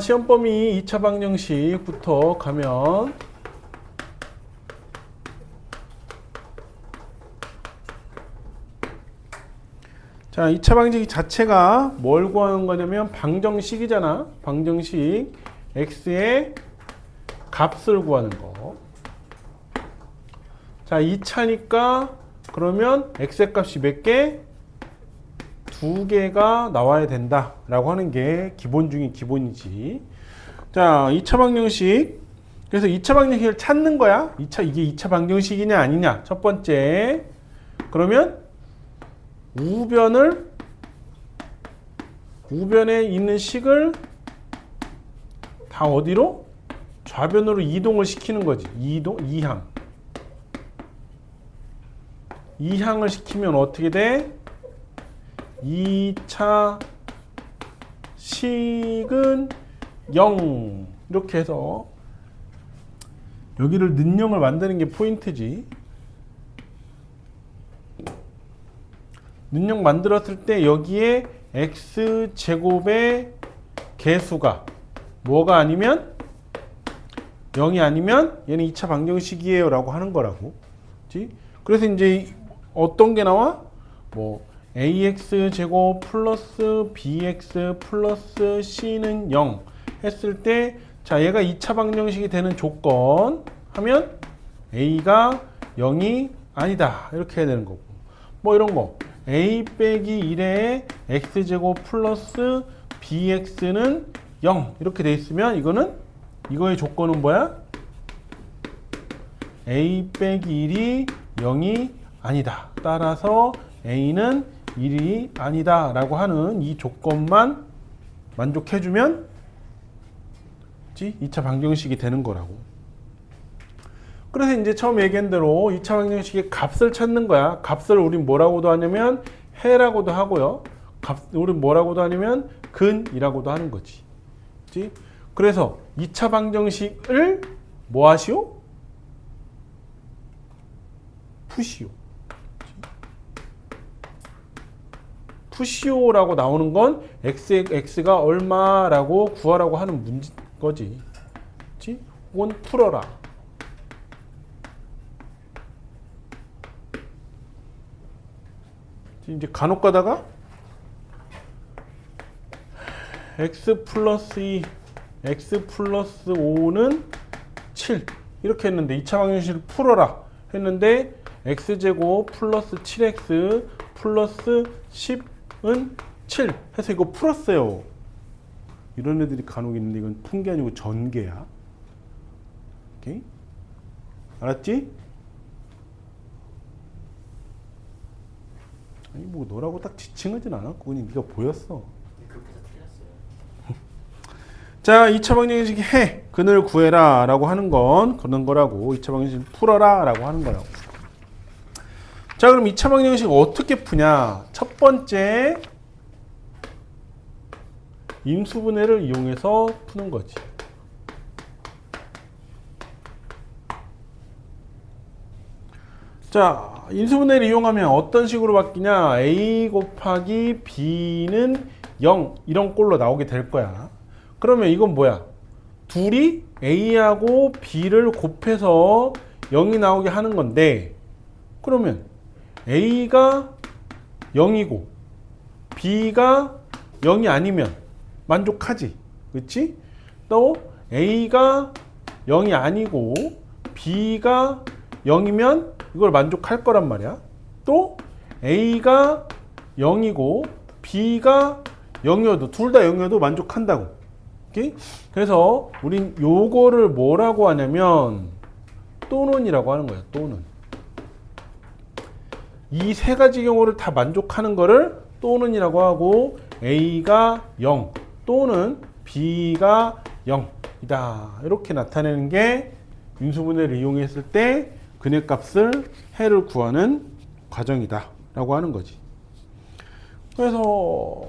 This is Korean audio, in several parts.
시험 범위 2차 방정식부터 가면 자, 2차 방정식 자체가 뭘 구하는 거냐면 방정식이잖아. 방정식 x의 값을 구하는 거. 자, 2차니까 그러면 x의 값이 몇 개? 2개가 나와야 된다 라고 하는 게 기본 중에 기본이지. 자, 2차 방정식. 그래서 2차 방정식을 찾는 거야. 이게 2차 방정식이냐 아니냐. 첫 번째. 그러면 우변에 있는 식을 다 어디로? 좌변으로 이동을 시키는 거지. 이항을 시키면 어떻게 돼? 2차 식은 0 이렇게 해서 여기를 는영을 만드는 게 포인트지. 는영 만들었을 때 여기에 x제곱의 개수가 뭐가 아니면 0이 아니면 얘는 2차 방정식이에요 라고 하는 거라고. 그치? 그래서 이제 어떤 게 나와? 뭐 ax제곱 플러스 bx 플러스 c는 0 했을 때 자, 얘가 2차 방정식이 되는 조건 하면 a가 0이 아니다 이렇게 해야 되는 거고, 뭐 이런 거 a 빼기 1에 x제곱 플러스 bx는 0 이렇게 돼 있으면 이거의 조건은 뭐야? a 빼기 1이 0이 아니다. 따라서 a는 1이 아니다 라고 하는 이 조건만 만족해주면 2차 방정식이 되는 거라고. 그래서 이제 처음 얘기한 대로 2차 방정식의 값을 찾는 거야. 값을 우린 뭐라고도 하냐면 해라고도 하고요. 우린 뭐라고도 하냐면 근이라고도 하는 거지. 그치? 그래서 2차 방정식을 뭐 하시오? 푸시오. 푸시오라고 나오는 건 x가 얼마라고 구하라고 하는 문제 거지. 그치? 혹은 풀어라. 이제 간혹 가다가 x 플러스 2, x 플러스 5는 7 이렇게 했는데 2차 방정식을 풀어라 했는데 x제곱 플러스 7x 플러스 10은 7 해서 이거 풀었어요. 이런 애들이 간혹 있는데 이건 푼 게 아니고 전개야. 오케이? 알았지? 아니 뭐 너라고 딱 지칭하진 않았고 그냥 네가 보였어. 그렇게 해서 틀렸어요. 자, 2차 방정식 해 근을 구해라 라고 하는 건 그런 거라고. 2차 방정식 풀어라 라고 하는 거라고. 자, 그럼 2차 방정식 어떻게 푸냐. 첫 번째 인수분해를 이용해서 푸는 거지. 자, 인수분해를 이용하면 어떤 식으로 바뀌냐. a 곱하기 b는 0 이런 꼴로 나오게 될 거야. 그러면 이건 뭐야? 둘이 a하고 b를 곱해서 0이 나오게 하는 건데, 그러면 a가 0이고 b가 0이 아니면 만족하지. 그렇지? 또 a가 0이 아니고 b가 0이면 이걸 만족할 거란 말이야. 또 a가 0이고 b가 0이어도 둘 다 0이어도 만족한다고. 오케이? 그래서 우린 요거를 뭐라고 하냐면 또는이라고 하는 거야. 또는. 이 세 가지 경우를 다 만족하는 거를 또는이라고 하고, a가 0 또는 b가 0이다 이렇게 나타내는 게 인수분해를 이용했을 때 근의 값을 해를 구하는 과정이다 라고 하는 거지. 그래서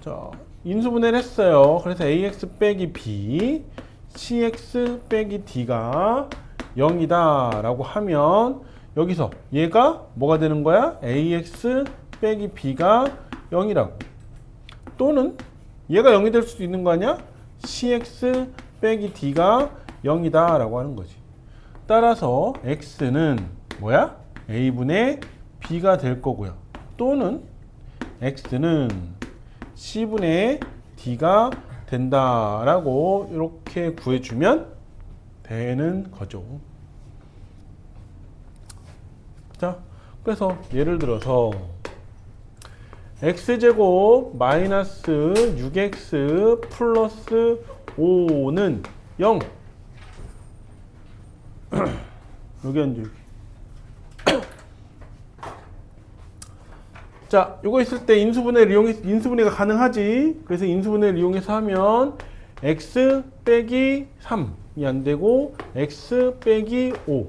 자, 인수분해를 했어요. 그래서 ax 빼기 b, cx 빼기 d가 0이다 라고 하면 여기서 얘가 뭐가 되는 거야? ax 빼기 b가 0이라고. 또는 얘가 0이 될 수도 있는 거 아니야? cx 빼기 d가 0이다 라고 하는 거지. 따라서 x는 뭐야? a분의 b가 될 거고요. 또는 x는 c분의 d가 된다라고 이렇게 구해주면 되는 거죠. 자, 그래서 예를 들어서 x제곱 마이너스 6x 플러스 5는 0. 여기 앉아. 자, 요거 있을 때 인수분해가 가능하지. 그래서 인수분해를 이용해서 하면 x 빼기 3이 안 되고 x 빼기 5,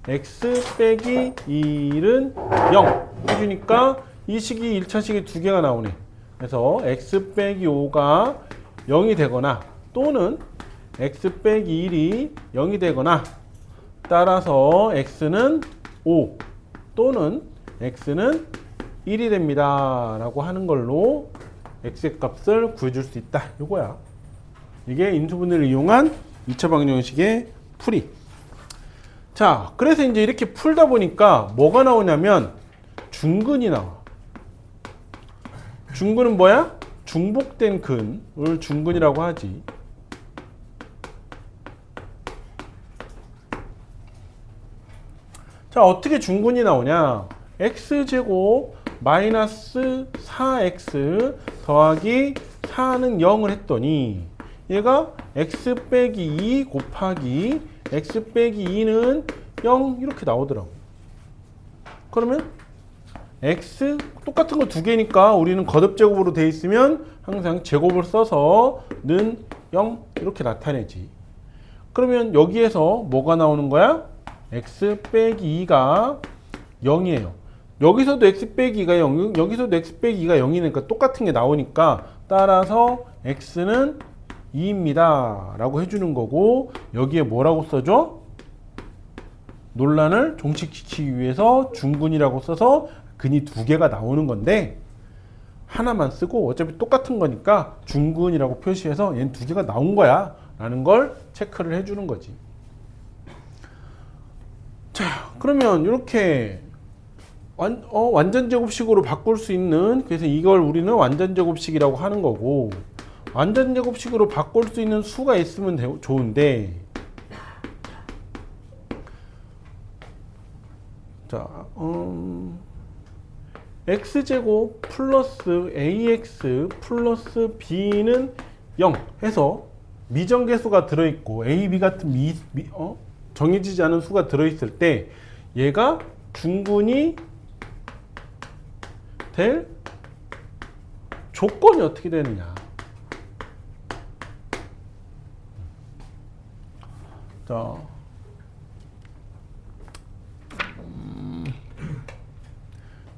x 빼기 1은 0 해주니까 이 식이 1차식이 두 개가 나오네. 그래서 x 빼기 5가 0이 되거나 또는 x 빼기 1이 0이 되거나 따라서 x는 5 또는 x는 1이 됩니다 라고 하는 걸로 x의 값을 구해줄 수 있다. 요거야. 이게 인수분해를 이용한 2차 방정식의 풀이. 자, 그래서 이제 이렇게 풀다 보니까 뭐가 나오냐면 중근이 나와. 중근은 뭐야? 중복된 근을 중근이라고 하지. 자, 어떻게 중근이 나오냐? x제곱 마이너스 4x 더하기 4는 0을 했더니 얘가 x 빼기 2 곱하기 x 빼기 2는 0 이렇게 나오더라고. 그러면 x 똑같은 거 두 개니까 우리는 거듭제곱으로 돼 있으면 항상 제곱을 써서 는 0 이렇게 나타내지. 그러면 여기에서 뭐가 나오는 거야? x 빼기 2가 0이에요. 여기서도 x 빼기 2가 0, 여기서도 x 빼기 2가 0이니까 똑같은 게 나오니까 따라서 x는 2입니다 라고 해주는 거고, 여기에 뭐라고 써줘? 논란을 종식시키기 위해서 중근이라고 써서 근이 두 개가 나오는 건데 하나만 쓰고 어차피 똑같은 거니까 중근이라고 표시해서 얘는 두 개가 나온 거야 라는 걸 체크를 해주는 거지. 자, 그러면 이렇게 완전제곱식으로 바꿀 수 있는, 그래서 이걸 우리는 완전제곱식이라고 하는 거고, 완전제곱식으로 바꿀 수 있는 수가 있으면 좋은데, 자, x제곱 플러스 ax 플러스 b는 0 해서 미정계수가 들어있고 a, b 같은 정해지지 않은 수가 들어있을 때 얘가 중근이 될 조건이 어떻게 되느냐. 자,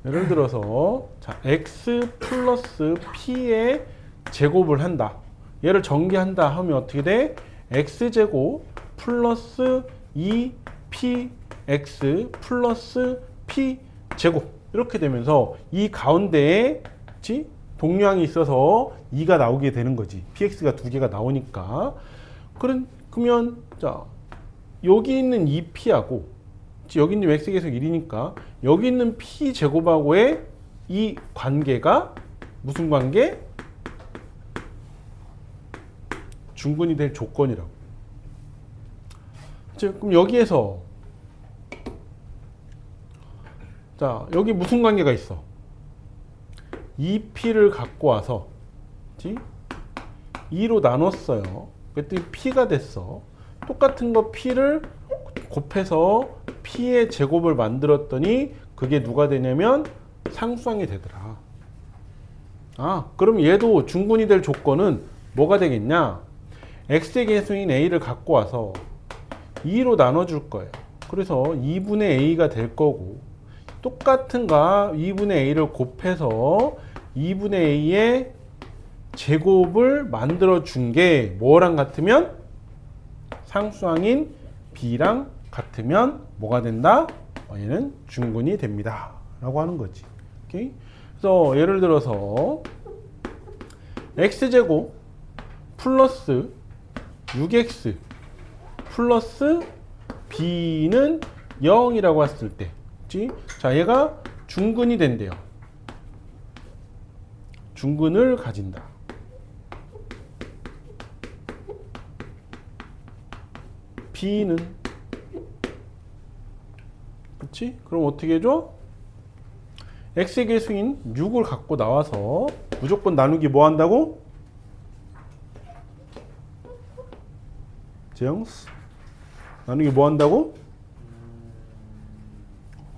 예를 들어서 자, x 플러스 p의 제곱을 한다. 얘를 전개한다 하면 어떻게 돼? x제곱 플러스 2px 플러스 p제곱 이렇게 되면서 이 가운데에 동량이 있어서 2가 나오게 되는 거지. px가 두 개가 나오니까. 그러면 자, 여기 있는 2p하고 여기 있는 x 계속 1이니까 여기 있는 p제곱하고의 이 관계가 무슨 관계? 중근이 될 조건이라고. 그럼 여기에서 자, 여기 무슨 관계가 있어? 2p를 갖고 와서 2로 나눴어요. 그랬더니 p가 됐어. 똑같은 거 p를 곱해서 p의 제곱을 만들었더니 그게 누가 되냐면 상수항이 되더라. 아, 그럼 얘도 중근이 될 조건은 뭐가 되겠냐? x의 계수인 a를 갖고 와서 2로 나눠줄 거예요. 그래서 2분의 a가 될 거고, 똑같은 거 2분의 a를 곱해서 2분의 a의 제곱을 만들어 준 게 뭐랑 같으면? 상수항인 b랑 같으면 뭐가 된다? 얘는 중근이 됩니다 라고 하는 거지. 오케이? 그래서 예를 들어서 x제곱 플러스 6x 플러스 b는 0이라고 했을 때, 그치? 자, 얘가 중근이 된대요. 중근을 가진다. b는, 그치? 그럼 어떻게 해줘? x의 계수인 6을 갖고 나와서 무조건 나누기 뭐 한다고? 제영스? 나누기 뭐 한다고?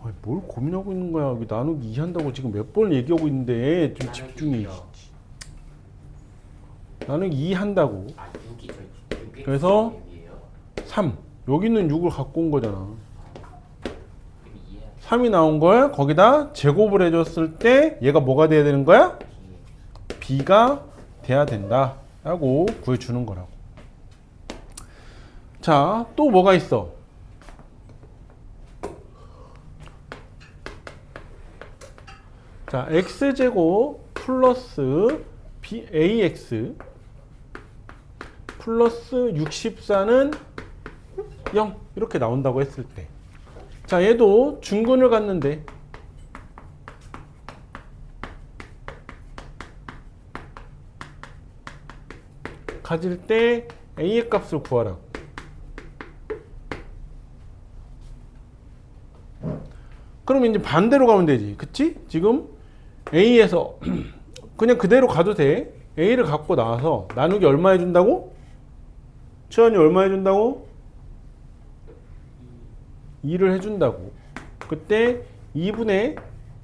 아니, 뭘 고민하고 있는 거야? 여기 나누기 2 한다고 지금 몇 번 얘기하고 있는데 좀 집중해. 나누기 2 한다고. 아 6이죠. 6 그래서 3. 여기는 6을 갖고 온 거잖아. 3이 나온 걸 거기다 제곱을 해줬을 때 얘가 뭐가 돼야 되는 거야? b가 돼야 된다 라고 구해주는 거라고. 자, 또 뭐가 있어? 자, x제곱 플러스 ax 플러스 64는 0 이렇게 나온다고 했을 때, 자, 얘도 중근을 갖는데 가질 때 a의 값을 구하라고. 그럼 이제 반대로 가면 되지, 그치? 지금 a에서 그냥 그대로 가도 돼. a를 갖고 나와서 나누기 얼마 해준다고? 최원이 얼마 해준다고? 2를 해준다고. 그때 2분의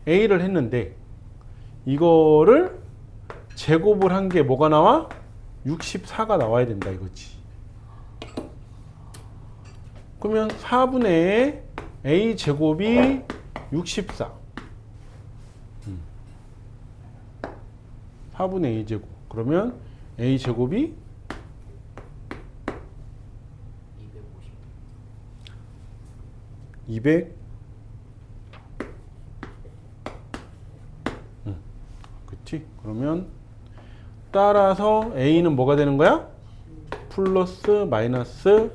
a를 했는데 이거를 제곱을 한 게 뭐가 나와? 64가 나와야 된다 이거지. 그러면 4분의 a 제곱이 64. 4분의 a 제곱. 그러면 a 제곱이 200. 그치? 그러면 따라서 a는 뭐가 되는 거야? 플러스 마이너스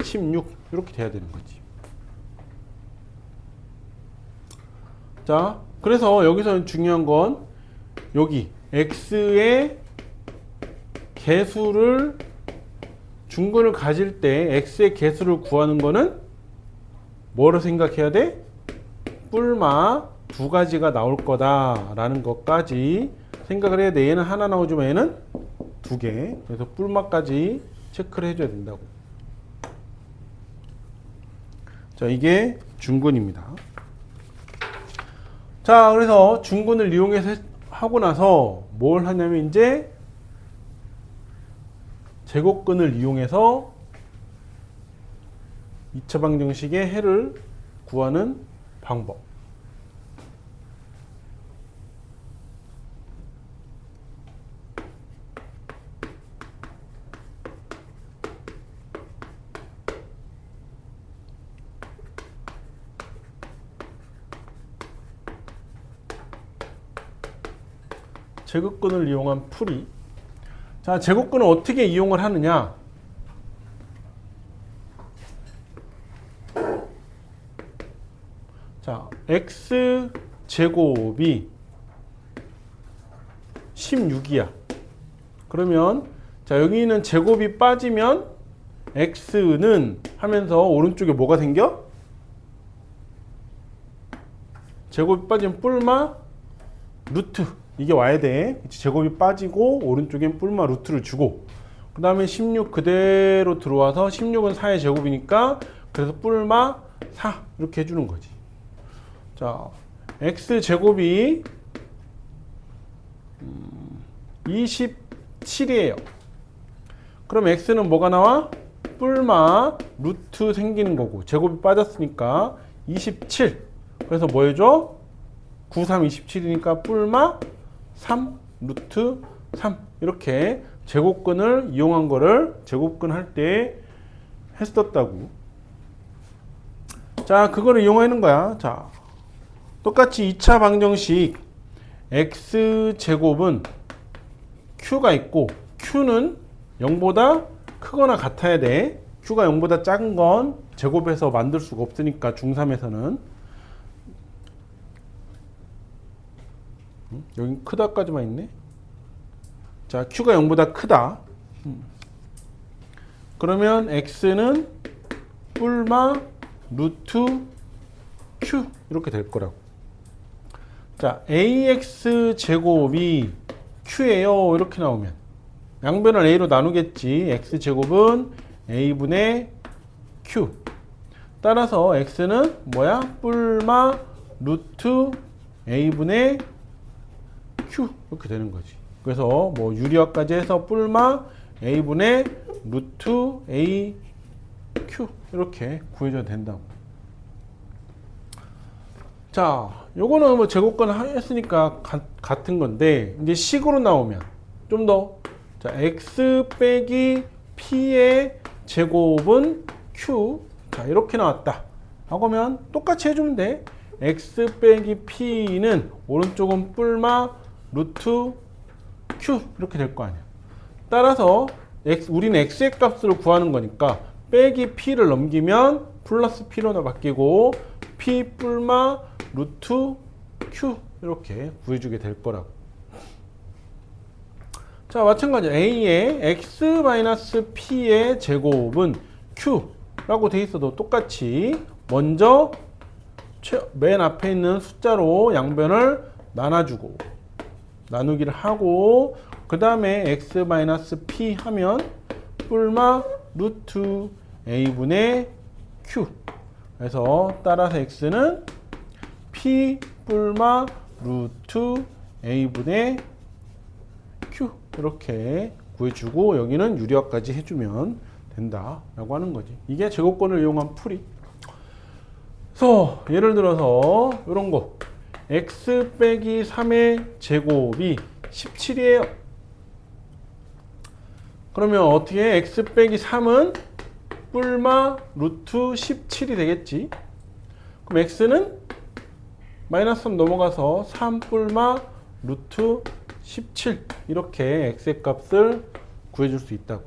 16 이렇게 돼야 되는 거지. 자, 그래서 여기서 중요한 건 여기 x의 개수를 중근을 가질 때 x의 개수를 구하는 거는 뭐로 생각해야 돼? 뿔마 두 가지가 나올 거다라는 것까지 생각을 해야 돼. 얘는 하나 나오지만 얘는 두 개. 그래서 뿔마까지 체크를 해줘야 된다고. 자, 이게 중근입니다. 자, 그래서 중근을 이용해서 하고 나서 뭘 하냐면 이제 제곱근을 이용해서 2차 방정식의 해를 구하는 방법. 제곱근을 이용한 풀이. 자, 제곱근을 어떻게 이용을 하느냐? 자, x 제곱이 16이야. 그러면 자, 여기는 제곱이 빠지면 x는 하면서 오른쪽에 뭐가 생겨? 제곱이 빠지면 뿔마 루트 이게 와야 돼. 제곱이 빠지고 오른쪽엔 뿔마 루트를 주고, 그 다음에 16 그대로 들어와서 16은 4의 제곱이니까 그래서 뿔마 4 이렇게 해주는 거지. 자, x 제곱이 27이에요. 그럼 x는 뭐가 나와? 뿔마 루트 생기는 거고, 제곱이 빠졌으니까 27. 그래서 뭐 해줘? 9, 3, 27이니까 뿔마 3 루트 3. 이렇게 제곱근을 이용한 거를 제곱근 할 때 했었다고. 자, 그거를 이용하는 거야. 자, 똑같이 2차 방정식 x제곱은 q가 있고 q는 0보다 크거나 같아야 돼. q가 0보다 작은 건 제곱해서 만들 수가 없으니까 중3에서는. 여기 크다까지만 있네. 자, q가 0보다 크다. 그러면 x는 뿔마 루트 q 이렇게 될 거라고. 자, ax 제곱이 q예요. 이렇게 나오면 양변을 a로 나누겠지. x 제곱은 a분의 q. 따라서 x는 뭐야? 뿔마 루트 a분의 q 이렇게 되는 거지. 그래서 뭐 유리화까지 해서 뿔마 a분의 루트 a q 이렇게 구해줘도 된다고. 자, 요거는 뭐 제곱권 했으니까 같은 건데 이제 식으로 나오면 좀 더, 자, x 빼기 p의 제곱은 q. 자, 이렇게 나왔다 하고 하면 똑같이 해주면 돼. x 빼기 p는 오른쪽은 뿔마 루트 q 이렇게 될 거 아니야. 따라서 우리는 x의 값을 구하는 거니까 빼기 p를 넘기면 플러스 p로 바뀌고 p 뿔마 루트 q 이렇게 구해주게 될 거라고. 자, 마찬가지 a의 x-p의 제곱은 q라고 돼 있어도 똑같이 먼저 맨 앞에 있는 숫자로 양변을 나눠주고 나누기를 하고 그 다음에 x-p 하면 뿔마 루트 a분의 q. 그래서 따라서 x는 p 뿔마 루트 a분의 q 이렇게 구해주고 여기는 유리화까지 해주면 된다라고 하는 거지. 이게 제곱권을 이용한 풀이. 그래서 예를 들어서 이런 거 x 빼기 3의 제곱이 17이에요. 그러면 어떻게 x 빼기 3은 뿔마 루트 17이 되겠지. 그럼 x는 마이너스 3 넘어가서 3 뿔마 루트 17 이렇게 x의 값을 구해줄 수 있다고.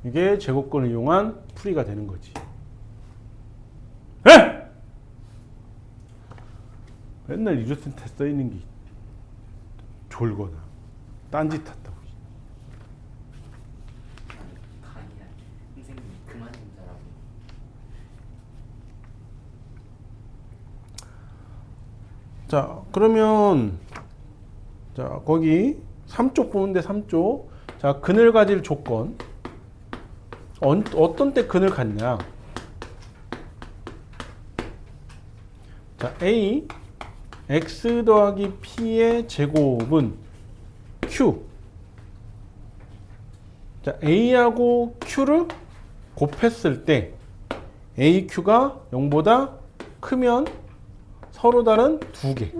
이게 제곱권을 이용한 풀이가 되는 거지. 에? 맨날 이루센테 써있는 게 졸거나 딴짓 한다고. 강의야. 선생님 그만 좀 잘하고. 자, 그러면 자, 거기 3쪽 보는데 3쪽. 자, 근을 가질 조건. 어떤 때 근을 갖냐? 자, a x 더하기 p의 제곱은 q. 자, a하고 q를 곱했을 때 aq가 0보다 크면 서로 다른 두 개.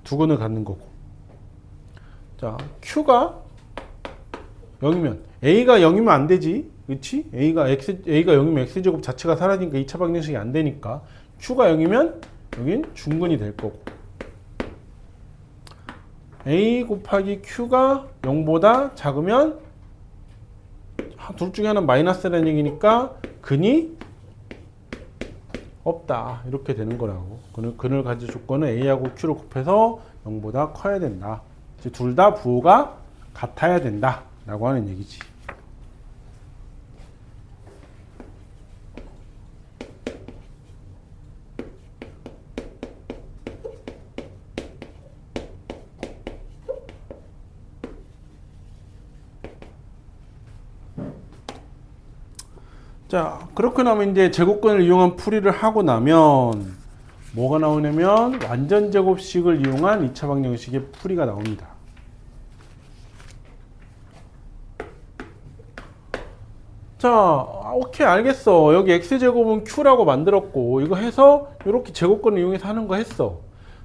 두 근을 갖는 거고. 자, q가 0이면 a가 0이면 안 되지. 그렇지? a가 0이면 x제곱 자체가 사라지니까 2차 방정식이 안 되니까 q가 0이면 여긴 중근이 될 거고. a 곱하기 q가 0보다 작으면 둘 중에 하나는 마이너스라는 얘기니까 근이 없다. 이렇게 되는 거라고. 근을 가질 조건은 a하고 q를 곱해서 0보다 커야 된다. 둘 다 부호가 같아야 된다. 라고 하는 얘기지. 자, 그렇게 나면 이제 제곱권을 이용한 풀이를 하고 나면 뭐가 나오냐면 완전 제곱식을 이용한 2차 방정식의 풀이가 나옵니다. 자, 오케이, 알겠어. 여기 x제곱은 q라고 만들었고 이거 해서 이렇게 제곱권을 이용해서 하는 거 했어.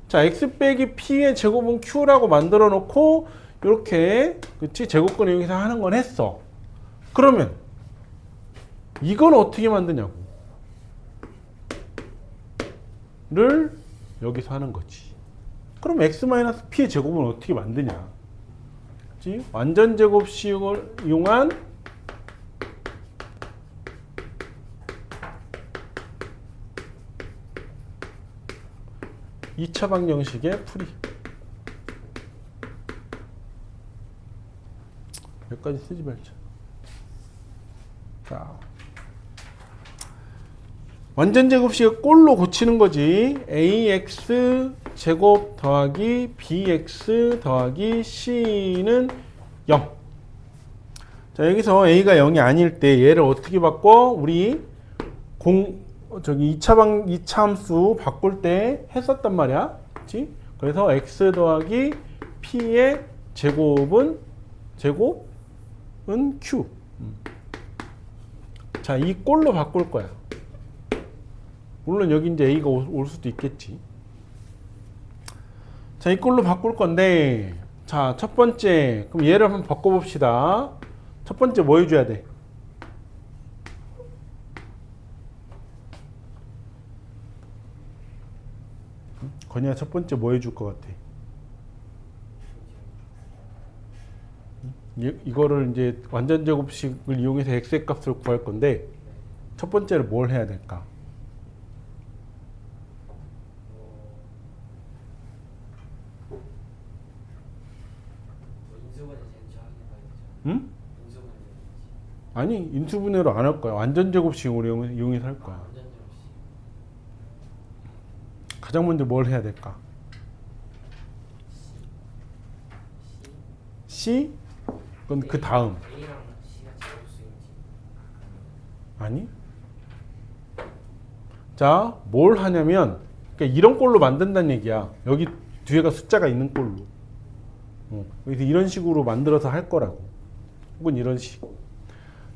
자, x 빼기 p의 제곱은 q라고 만들어 놓고 이렇게, 그치? 제곱권을 이용해서 하는 건 했어. 그러면 이건 어떻게 만드냐고 를 여기서 하는 거지. 그럼 x-p의 제곱은 어떻게 만드냐? 그치? 완전 제곱식을 이용한 이차 방정식의 풀이. 여기까지 쓰지 말자. 자, 완전 제곱식을 꼴로 고치는 거지. ax 제곱 더하기 bx 더하기 c는 0. 자, 여기서 a가 0이 아닐 때 얘를 어떻게 바꿔? 우리 2차 함수 바꿀 때 했었단 말이야. 그치? 그래서 x 더하기 p의 제곱은 q. 자, 이 꼴로 바꿀 거야. 물론 여기 이제 a가 올 수도 있겠지. 자, 이 꼴로 바꿀 건데, 자, 첫 번째, 그럼 얘를 한번 바꿔봅시다. 첫 번째 뭐 해줘야 돼? 건이야, 첫 번째 뭐 해줄 것 같아? 이거를 이제 완전 제곱식을 이용해서 x의 값을 구할 건데, 첫 번째로 뭘 해야 될까? 응? 아니, 인수분해로 안 할 거야. 완전 제곱식으로 이용해서 할 거야. 가장 먼저 뭘 해야 될까? C? 그건 그 다음. 아니? 자, 뭘 하냐면, 그러니까 이런 꼴로 만든다는 얘기야. 여기 뒤에가 숫자가 있는 꼴로. 그래서 이런 식으로 만들어서 할 거라고. 혹은 이런 식.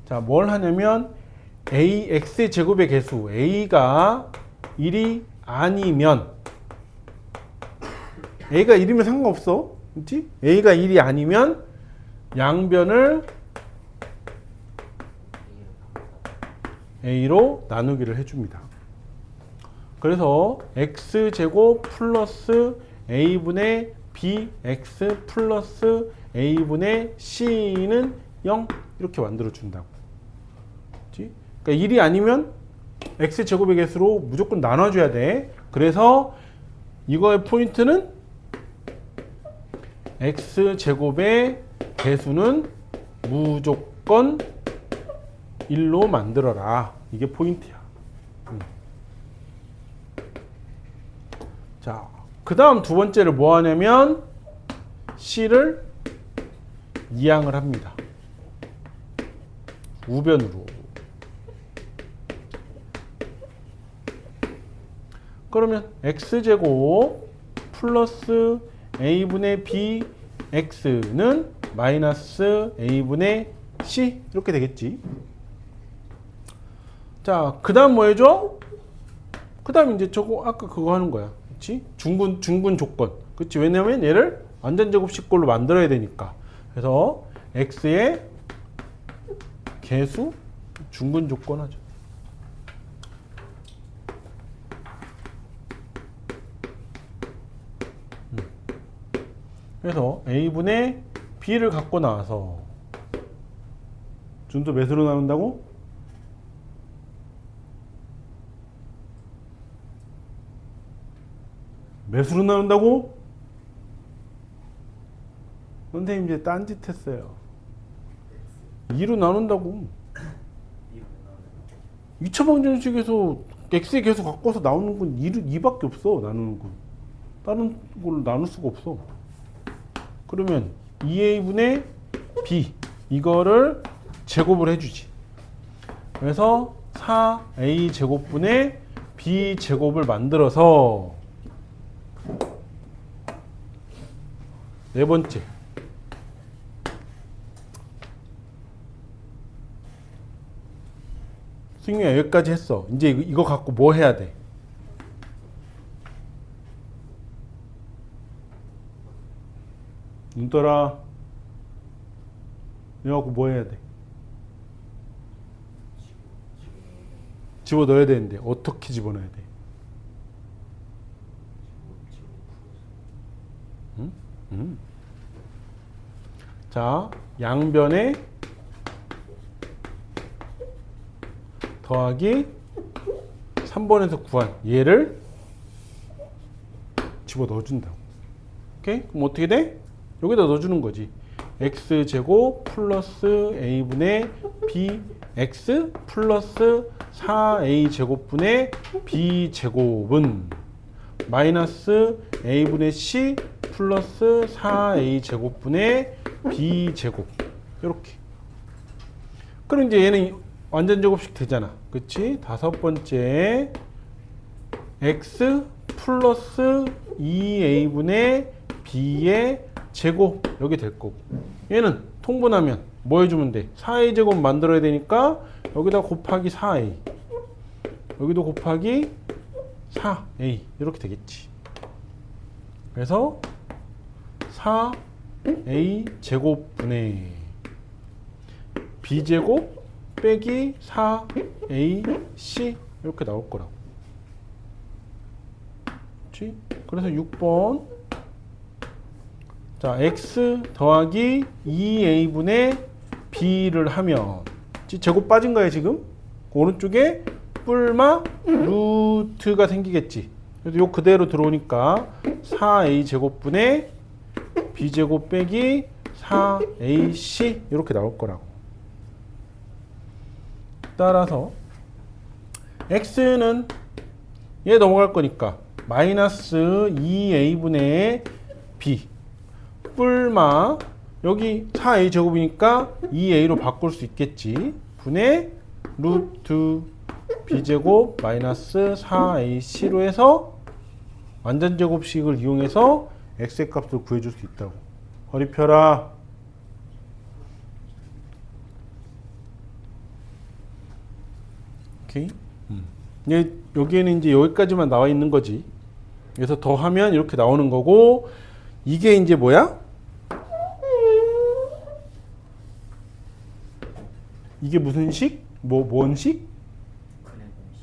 자, 뭘 하냐면, x의 제곱의 개수, a가 1이 아니면, a가 1이면 상관없어. 그렇지? a가 1이 아니면, 양변을 a로 나누기를 해줍니다. 그래서 x제곱 플러스 a분의 bx 플러스 a분의 c는 0 이렇게 만들어준다고. 그러니까 1이 아니면 x제곱의 개수로 무조건 나눠줘야 돼. 그래서 이거의 포인트는 x제곱의 개수는 무조건 1로 만들어라. 이게 포인트야. 자, 그 다음 두 번째를 뭐 하냐면 C를 이항을 합니다. 우변으로. 그러면 x제곱 플러스 a분의 bx는 마이너스 a분의 c 이렇게 되겠지. 자, 그 다음 뭐 해줘? 그 다음 이제 저거 아까 그거 하는 거야. 그치? 중분 조건. 그치? 왜냐면 얘를 완전 제곱식꼴로 만들어야 되니까. 그래서 x의 개수 중분 조건 하죠. 그래서 a분의 b를 갖고 나와서 준수 몇으로 나온다고? 몇으로 나온다고? 선생님 이제 딴짓 했어요. 2로 나눈다고. 2차 방정식에서 x의 개수 갖고서 나오는 건 2밖에 없어. 나누는 건. 다른 걸로 나눌 수가 없어. 그러면 2a분의 b 이거를 제곱을 해주지. 그래서 4a 제곱분의 b 제곱을 만들어서 네 번째 승유야 여기까지 했어. 이제 이거 갖고 뭐 해야 돼? 눈떠라. 이거 갖고 뭐 해야 돼? 집어넣어야 되는데 어떻게 집어넣어야 돼? 자, 양변에 더하기 3번에서 구한 얘를 집어 넣어준다고. 오케이? 그럼 어떻게 돼? 여기다 넣어주는 거지. x제곱 플러스 a분의 bx 플러스 4a제곱분의 b제곱은 마이너스 a분의 c 플러스 4a제곱분의 b제곱. 이렇게. 그럼 이제 얘는 완전 제곱식 되잖아. 그치? 다섯 번째 x 플러스 2a분의 b의 제곱 여기 될 거고, 얘는 통분하면 뭐 해주면 돼? 4a 제곱 만들어야 되니까 여기다 곱하기 4a, 여기도 곱하기 4a 이렇게 되겠지. 그래서 4a 제곱분의 b제곱 빼기 4ac 이렇게 나올 거라고. 그렇지? 그래서 6번, 자, x 더하기 2a분의 b를 하면 제곱 빠진 거야 지금. 오른쪽에 뿔마 루트가 생기겠지. 그래서 요 그대로 들어오니까 4a 제곱분의 b제곱 빼기 4ac 이렇게 나올 거라고. 따라서 x는 얘 넘어갈 거니까 마이너스 2a분의 b 뿔마 여기 4a 제곱이니까 2a로 바꿀 수 있겠지. 분의 루트 b제곱 마이너스 4ac로 해서 완전 제곱식을 이용해서 x의 값을 구해줄 수 있다고. 허리 펴라. 오케이. 여기에는 이제 여기까지만 나와 있는 거지. 그래서 더하면 이렇게 나오는 거고, 이게 이제 뭐야? 이게 무슨 식? 뭔 식?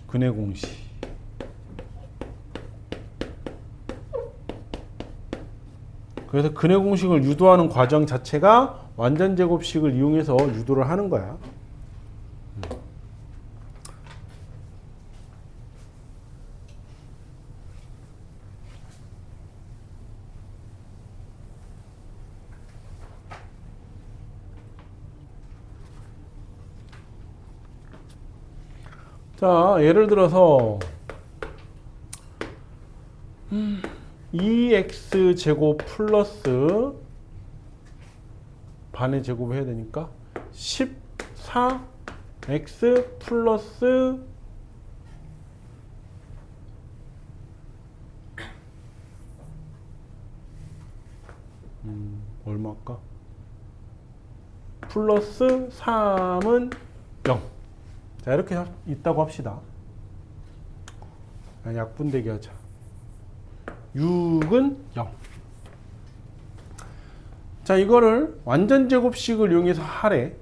근해 공식. 그래서 근해 공식을 유도하는 과정 자체가 완전 제곱식을 이용해서 유도를 하는 거야. 자, 예를 들어서 2x제곱 플러스 반의 제곱을 해야 되니까 14x 플러스 얼마일까? 플러스 3은 0. 자, 이렇게 있다고 합시다. 약분되기 하자. 6은 0. 자, 이거를 완전 제곱식을 이용해서 하래.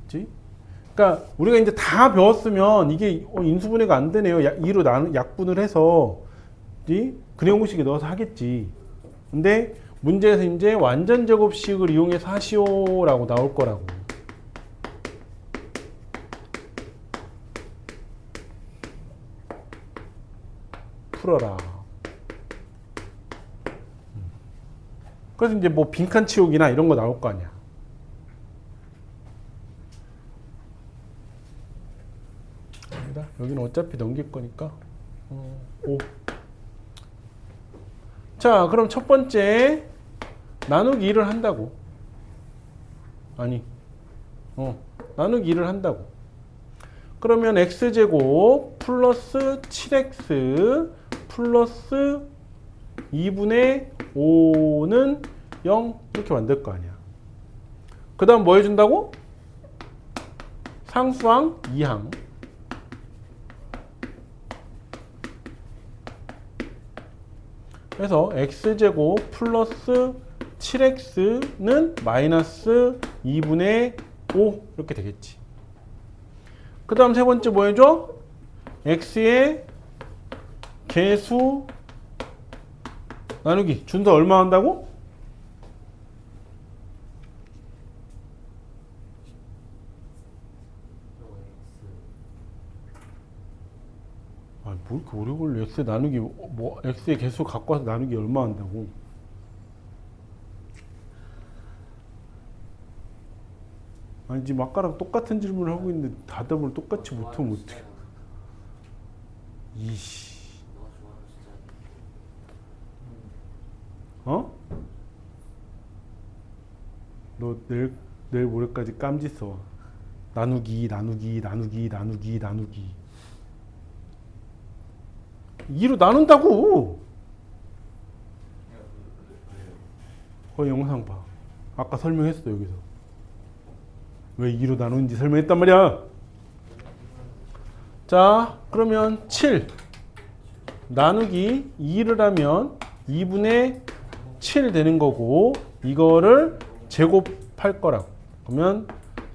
그치? 그러니까 우리가 이제 다 배웠으면 이게 인수분해가 안 되네요. 2로 약분을 해서 근해 공식에 넣어서 하겠지. 근데 문제에서 이제 완전 제곱식을 이용해서 하시오라고 나올 거라고. 풀어라. 그래서 이제 뭐 빈칸 치우기나 이런 거 나올 거 아니야. 아니다. 여기는 어차피 넘길 거니까 5. 자, 그럼 첫 번째 나누기 2를 한다고. 아니, 나누기 2를 한다고. 그러면 x제곱 플러스 7x 플러스 2분의 5는 0 이렇게 만들 거 아니야. 그 다음 뭐 해준다고? 상수항 2항. 그래서 x제곱 플러스 7x는 마이너스 2분의 5 이렇게 되겠지. 그 다음 세 번째 뭐 해줘? x의 개수 나누기 준서 얼마 한다고? 뭐 이렇게 오래 걸려? x에 나누기 뭐 x의 개수 갖고 와서 나누기 얼마 한다고? 아니 지금 아까랑 똑같은 질문을 하고 있는데 답을 똑같이 못하면 어떡해? 이씨. 어? 너 내일 모레까지 깜지 써. 나누기 2로 나눈다고. 거기 영상 봐. 아까 설명했어 여기서. 왜 2로 나누는지 설명했단 말이야. 자 그러면 7 나누기 2를 하면 2분의 7 되는 거고 이거를 제곱할 거라고. 그러면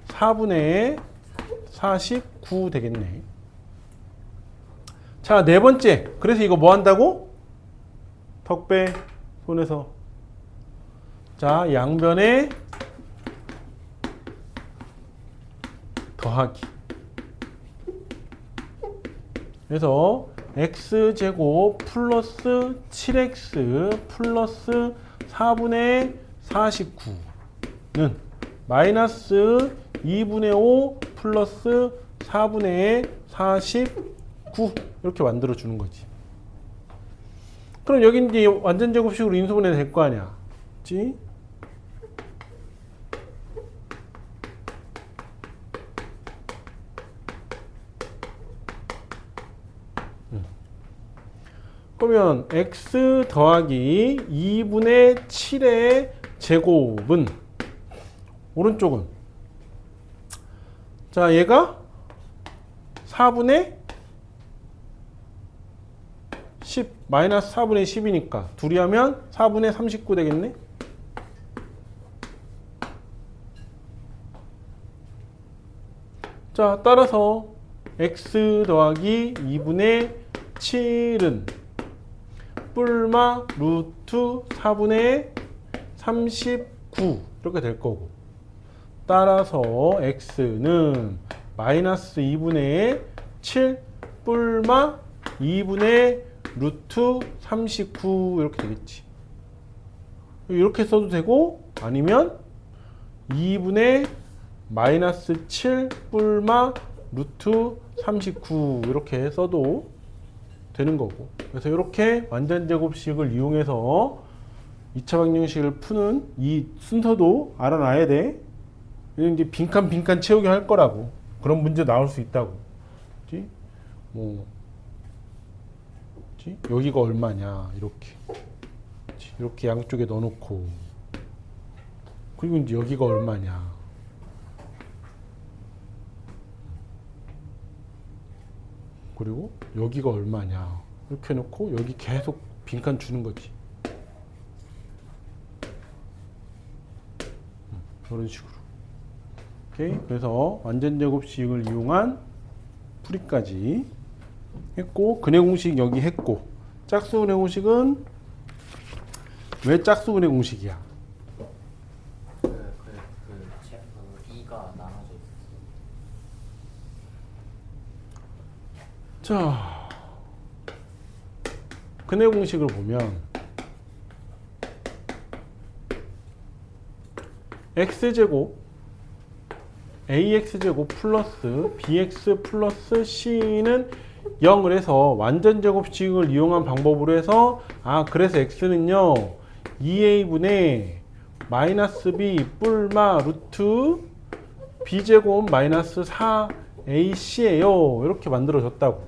4분의 49 되겠네. 자, 네 번째. 그래서 이거 뭐 한다고? 턱배 손에서. 자, 양변에 더하기. 그래서 x제곱 플러스 7x 플러스 4분의 49는 마이너스 2분의 5 플러스 4분의 49 이렇게 만들어 주는 거지. 그럼 여기 이제 완전 제곱식으로 인수분해 될 거 아니야. 그렇지? 그러면 x 더하기 2분의 7의 제곱은 오른쪽은 자 얘가 4분의 10 마이너스 4분의 10이니까 둘이 하면 4분의 39 되겠네. 자 따라서 x 더하기 2분의 7은 뿔마 루트 4분의 39 이렇게 될 거고 따라서 x는 마이너스 2분의 7 뿔마 2분의 루트 39 이렇게 되겠지. 이렇게 써도 되고 아니면 2분의 마이너스 7 뿔마 루트 39 이렇게 써도 되는 거고. 그래서 이렇게 완전제곱식을 이용해서 2차 방정식을 푸는 이 순서도 알아놔야 돼. 이제 빈칸 채우기 할 거라고. 그런 문제 나올 수 있다고. 그치? 뭐 그치? 여기가 얼마냐 이렇게. 그치? 이렇게 양쪽에 넣어놓고 그리고 이제 여기가 얼마냐. 그리고 여기가 얼마냐 이렇게 해놓고 여기 계속 빈칸 주는 거지. 이런 식으로. 오케이. 그래서 완전제곱식을 이용한 풀이까지 했고 근해 공식 여기 했고 짝수근해 공식은 왜 짝수근해 공식이야? E가 나눠져 있었어. 자, 근해 공식을 보면 x제곱 ax제곱 플러스 bx 플러스 c는 0을 해서 완전제곱식을 이용한 방법으로 해서 그래서 x는요 2a분의 마이너스 b 뿔마 루트 b제곱 마이너스 4ac예요 이렇게 만들어졌다고.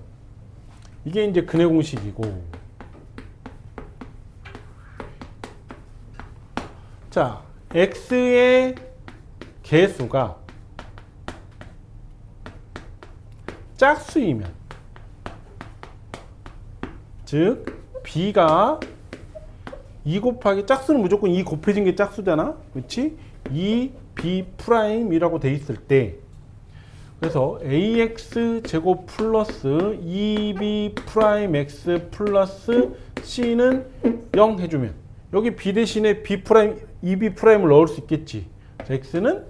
이게 이제 근해 공식이고 자 x의 개수가 짝수이면 즉 b가 2 곱하기 짝수는 무조건 2 곱해진 게 짝수잖아. 그렇지? 2b'이라고 돼 있을 때 그래서 ax 제곱 플러스 2b'x 플러스 c는 0 해주면 여기 b 대신에 b', 2b'을 넣을 수 있겠지. x는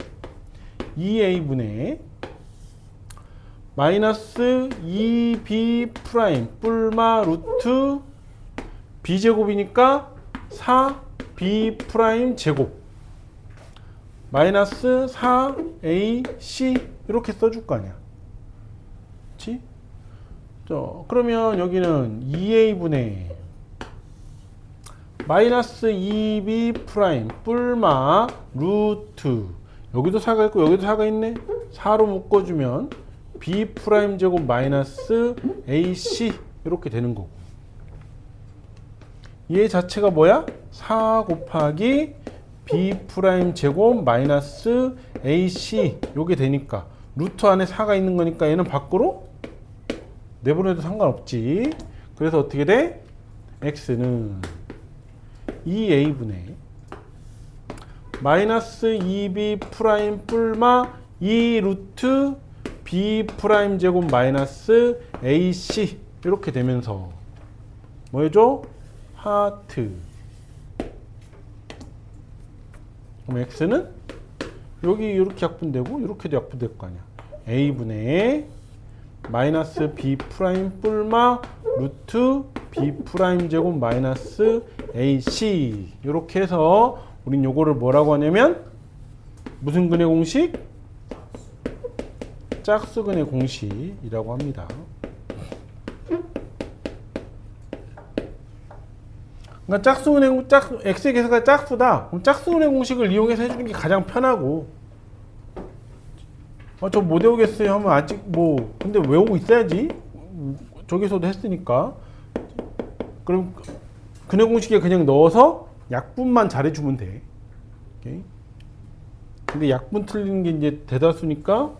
2a분의 마이너스 2b 프라임 뿔마 루트 b제곱이니까 4b 프라임 제곱 마이너스 4ac 이렇게 써줄 거 아니야. 그치? 그러면 여기는 2a분의 마이너스 2b 프라임 뿔마 루트 여기도 4가 있고 여기도 4가 있네. 4로 묶어주면 b 프라임 제곱 마이너스 ac 이렇게 되는 거고 얘 자체가 뭐야? 4 곱하기 b 프라임 제곱 마이너스 ac 요게 되니까 루트 안에 4가 있는 거니까 얘는 밖으로 내보내도 상관없지. 그래서 어떻게 돼? x는 2a분의 마이너스 2b 프라임 뿔마 2 루트 b 프라임 제곱 마이너스 ac 이렇게 되면서 뭐 해줘? 하트. 그럼 x는 여기 이렇게 약분되고 이렇게도 약분될 거 아니야. a분의 마이너스 b 프라임 뿔마 루트 b 프라임 제곱 마이너스 ac 이렇게 해서 우린 요거를 뭐라고 하냐면 무슨 근의 공식? 짝수근의 공식이라고 합니다. 그러니까 x의 계수가 짝수다. 그럼 짝수근의 공식을 이용해서 해주는 게 가장 편하고 저 못 외우겠어요 하면 아직 뭐 근데 외우고 있어야지. 저기서도 했으니까. 그럼 근의 공식에 그냥 넣어서 약분만 잘해주면 돼. 오케이? 근데 약분 틀리는 게 이제 대다수니까.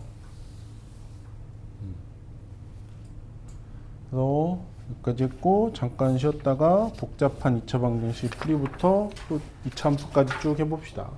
그래서 여기까지 했고 잠깐 쉬었다가 복잡한 2차 방정식 풀이부터 또 2차 함수까지 쭉 해봅시다.